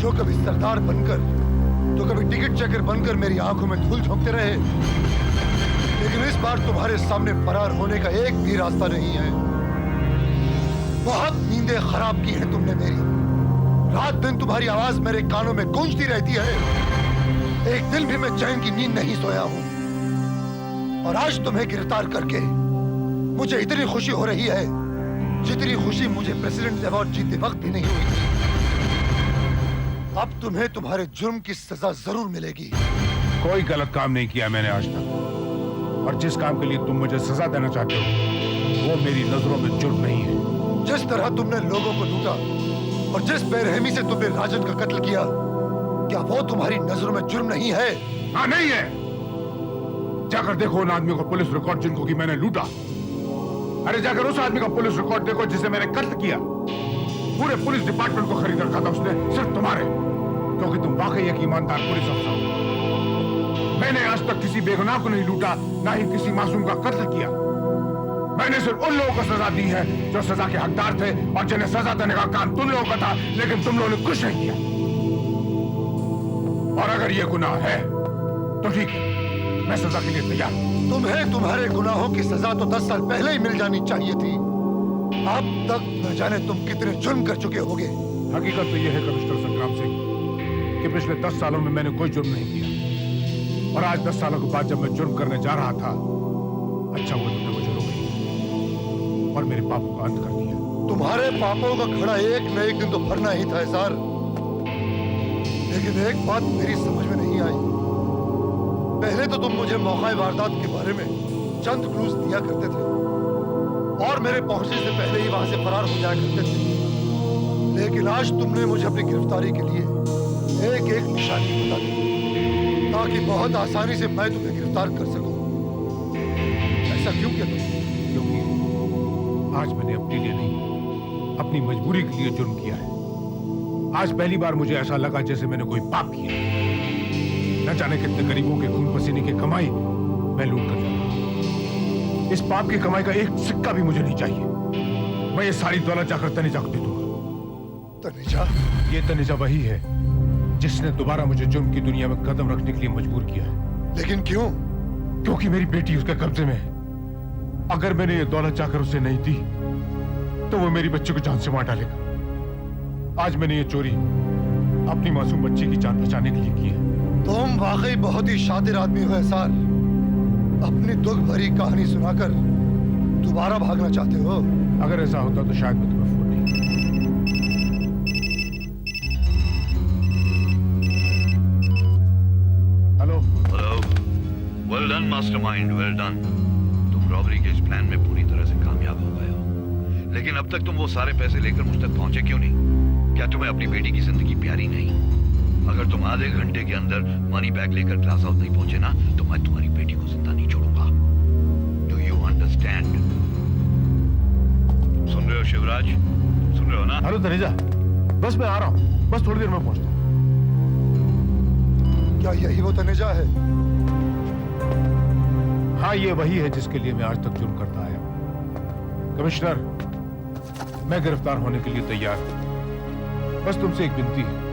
जो कभी सरदार बनकर तो कभी टिकट चेकर बनकर मेरी आंखों में धूल झोंकते रहे, लेकिन इस बार तुम्हारे सामने फरार होने का एक भी रास्ता नहीं है। बहुत नींदें खराब की हैं तुमने मेरी। रात दिन तुम्हारी आवाज मेरे कानों में गूंजती रहती है। एक दिन भी मैं चैन की नींद नहीं सोया हूं। और आज तुम्हें गिरफ्तार करके मुझे इतनी खुशी हो रही है जितनी खुशी मुझे प्रेसिडेंट अवार्ड जीते वक्त भी नहीं हुई थी। अब तुम्हें तुम्हारे जुर्म की सजा जरूर मिलेगी। कोई गलत काम नहीं किया मैंने आज तक, और जिस काम के लिए तुम मुझे सजा देना चाहते हो वो मेरी नजरों में जुर्म नहीं है। जिस तरह तुमने लोगों को लूटा और जिस बेरहमी से तुमने राजन का कत्ल किया, क्या वो तुम्हारी नजरों में जुर्म नहीं है? हाँ, नहीं है। जाकर देखो उन आदमी को पुलिस रिकॉर्ड जिनको कि मैंने लूटा। अरे जाकर उस आदमी का पुलिस रिकॉर्ड देखो जिसे मैंने कत्ल किया। पूरे पुलिस डिपार्टमेंट को खरीद रखा था उसने सिर्फ तुम्हारे, क्योंकि तुम वाकई एक ईमानदार पुलिस अफसर हो। मैंने आज तक किसी बेगुनाह को नहीं लूटा, ना ही किसी मासूम का कत्ल किया। मैंने सिर्फ उन लोगों को सजा दी है जो सजा के हकदार थे और जिन्हें सजा देने का काम तुम लोगों का था, लेकिन तुम लोगों ने कुछ नहीं किया। और अगर ये गुनाह है तो ठीक है, मैं सजा के लिए तैयार हूं। तुम्हें तुम्हारे गुनाहों की सजा तो 10 साल पहले ही मिल जानी चाहिए थी। अब तक न जाने तुम कितने जुर्म कर चुके होगे। हकीकत तो यह है कमिश्नर संग्राम सिंह कि पिछले 10 सालों में मैंने कोई जुर्म नहीं किया, और आज 10 सालों के बाद जब मैं जुर्म करने जा रहा था, अच्छा हुआ तुमने मुझे रोक लिया और मेरे पापों का अंत कर दिया। तुम्हारे पापों का खड़ा एक न एक दिन तो भरना ही था सर, लेकिन एक बात मेरी समझ में नहीं आई। पहले तो तुम मुझे मौका वारदात के बारे में चंद क्लूज दिया करते थे और मेरे पहुंचने से पहले ही वहां से फरार हो जाया करते थे, लेकिन आज तुमने मुझे अपनी गिरफ्तारी के लिए एक एक निशानी बता दी ताकि बहुत आसानी से मैं तुम्हें गिरफ्तार कर सकूं। ऐसा क्यों किया तुमने? क्योंकि आज मैंने अपने लिए नहीं, अपनी मजबूरी के लिए जुर्म किया है। आज पहली बार मुझे ऐसा लगा जैसे मैंने कोई पाप किया। न जाने कितने गरीबों के खून पसीने की कमाई मैं लूट कर जा रहा हूं। इस पाप की कमाई का एक सिक्का भी मुझे नहीं चाहिए। मैं ये सारी दौलत जाकर तनीजा को दे दूंगा। तनीजा? ये तनीजा वही है जिसने दोबारा मुझे जुर्म की दुनिया में कदम रखने के लिए मजबूर किया है। लेकिन क्यों? क्योंकि मेरी बेटी उसके कब्जे में है। अगर मैंने ये दौलत जाकर उसे नहीं दी तो वो मेरी बच्ची को जान से मार डालेगा। आज मैंने ये चोरी अपनी मासूम बच्ची की जान बचाने के लिए की है। तुम वाकई बहुत ही शातिर आदमी हो सर। अपनी दुख भरी कहानी सुनाकर दोबारा भागना चाहते हो? अगर ऐसा होता तो शायद मैं तुम्हें फोन नहीं। Hello. Hello. Well done mastermind, well done. तुम रॉबरी के इस प्लान में पूरी तरह से कामयाब हो गए हो, लेकिन अब तक तुम वो सारे पैसे लेकर मुझ तक पहुंचे क्यों नहीं? क्या तुम्हें अपनी बेटी की जिंदगी प्यारी नहीं? अगर तुम आधे घंटे के अंदर मनी बैग लेकर ग्लास हाउस नहीं पहुंचे ना, तो मैं तुम्हारी बेटी को जिंदा नहीं छोड़ूंगा। Do you understand? सुन रहे हो शिवराज? सुन रहे हो ना? हेलो तनीजा, बस मैं आ रहा हूं, बस थोड़ी देर में पहुंचता हूं। क्या यही वो तनीजा है? हाँ, ये वही है जिसके लिए मैं आज तक जुर्म करता आया। कमिश्नर, मैं गिरफ्तार होने के लिए तैयार हूं। बस तुमसे एक विनती है,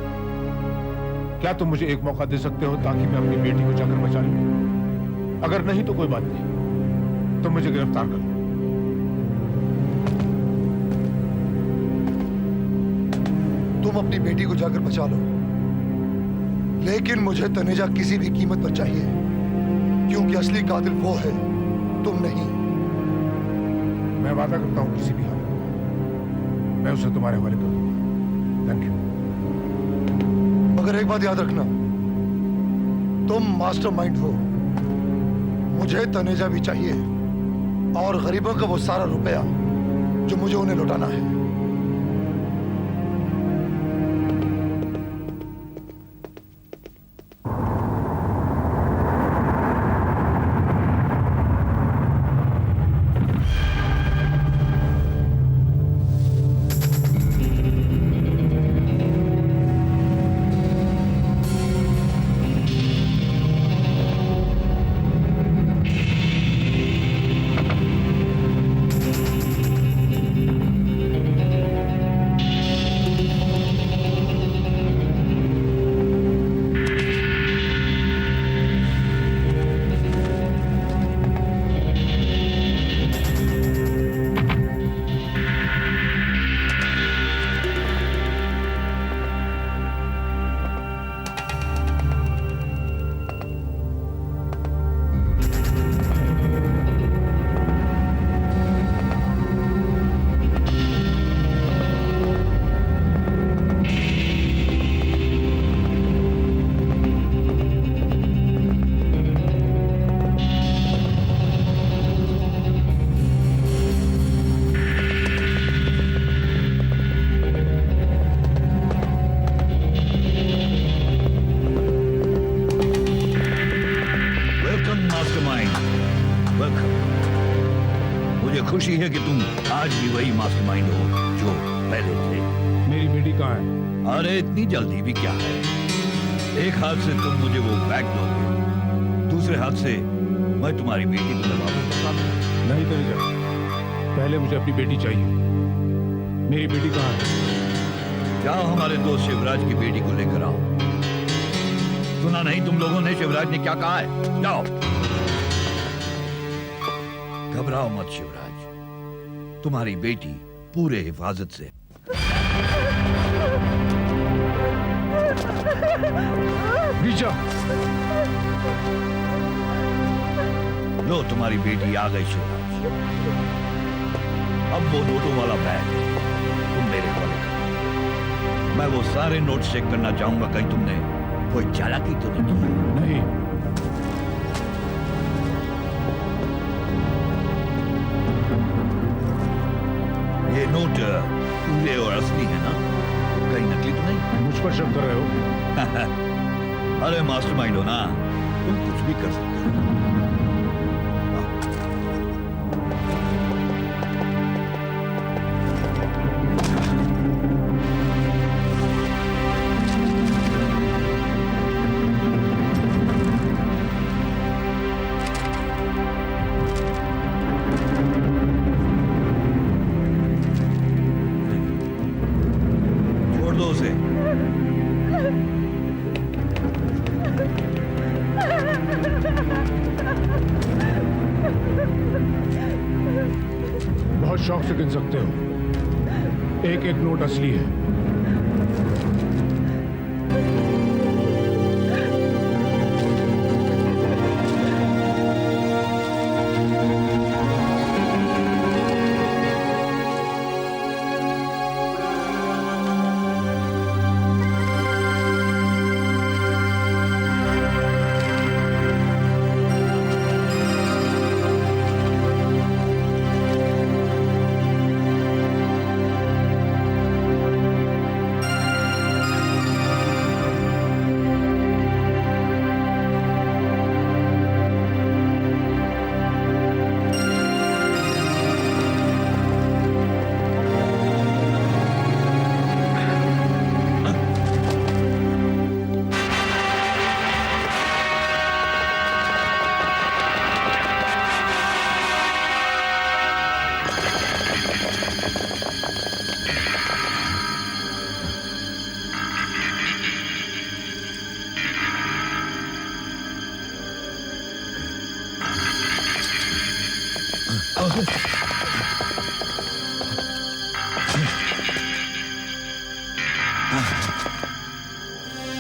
क्या तुम मुझे एक मौका दे सकते हो ताकि मैं अपनी बेटी को जाकर बचा लूं? अगर नहीं तो कोई बात नहीं, तुम मुझे गिरफ्तार कर लो। तुम अपनी बेटी को जाकर बचा लो, लेकिन मुझे तनीजा किसी भी कीमत पर चाहिए, क्योंकि असली कातिल वो है, तुम नहीं। मैं वादा करता हूं किसी भी हालत में मैं उसे तुम्हारे हवाले कर दूंगा। Thank you. मगर एक बात याद रखना, तुम मास्टरमाइंड हो। मुझे तनीजा भी चाहिए और गरीबों का वो सारा रुपया जो मुझे उन्हें लौटाना है। खुशी है कि तुम आज भी वही मास्टरमाइंड हो जो पहले थे। मेरी बेटी कहाँ है? अरे इतनी जल्दी भी क्या है? एक हाथ से तुम मुझे वो बैग दोगे, दूसरे हाथ से मैं तुम्हारी बेटी को लगा दूंगा। नहीं तनुजा, पहले मुझे अपनी बेटी चाहिए। मेरी बेटी कहाँ है? जाओ हमारे दोस्त शिवराज की बेटी को लेकर आओ। सुना नहीं तुम लोगों ने शिवराज ने क्या कहा है? जाओ। घबराओ मत शिवराज, तुम्हारी बेटी पूरे हिफाजत से। रीचा, लो तुम्हारी बेटी आ गई शिवराज। अब वो नोटों वाला बैग तुम मेरे हवाले करो। मैं वो सारे नोट चेक करना चाहूंगा, कहीं तुमने कोई चालाकी तो नहीं की? नहीं। ये नोट पूरे और असली है ना? कहीं नकली तो नहीं? मुझ पर शक कर रहे हो? अरे मास्टरमाइंड हो ना, तुम कुछ भी कर सकते हो। छोड़ दो उसे। बहुत शौक से गिन सकते हो, एक एक नोट असली है।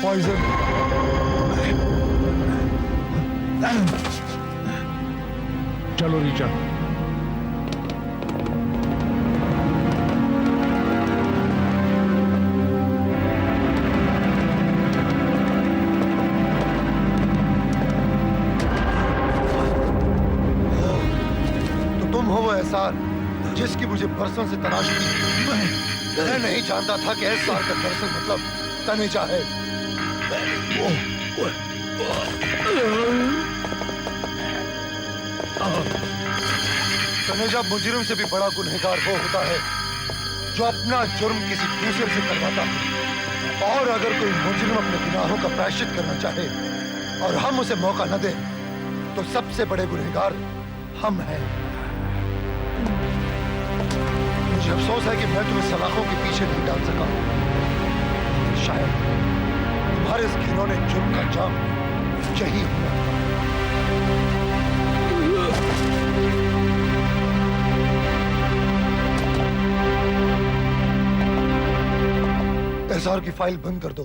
पॉइजन। चलो रीचा। तो तुम हो वो एहसार जिसकी मुझे बरसों से तलाश थी। मैं नहीं जानता था कि एहसार का दरअसल मतलब तनेजा है। तनेजा मुजरिम से भी बड़ा गुनहगार वो होता है जो अपना जुर्म किसी दूसरे से करवाता है। और अगर कोई मुजरिम अपने गुनाहों का प्रायश्चित करना चाहे और हम उसे मौका न दें, तो सबसे बड़े गुनहगार हम हैं। मुझे अफसोस है कि मैं तुम्हें सलाखों के पीछे नहीं डाल सका। शायद तुम्हारे इस घिनौने जुर्म का अंजाम यही होगा। एहसार की फाइल बंद कर दो।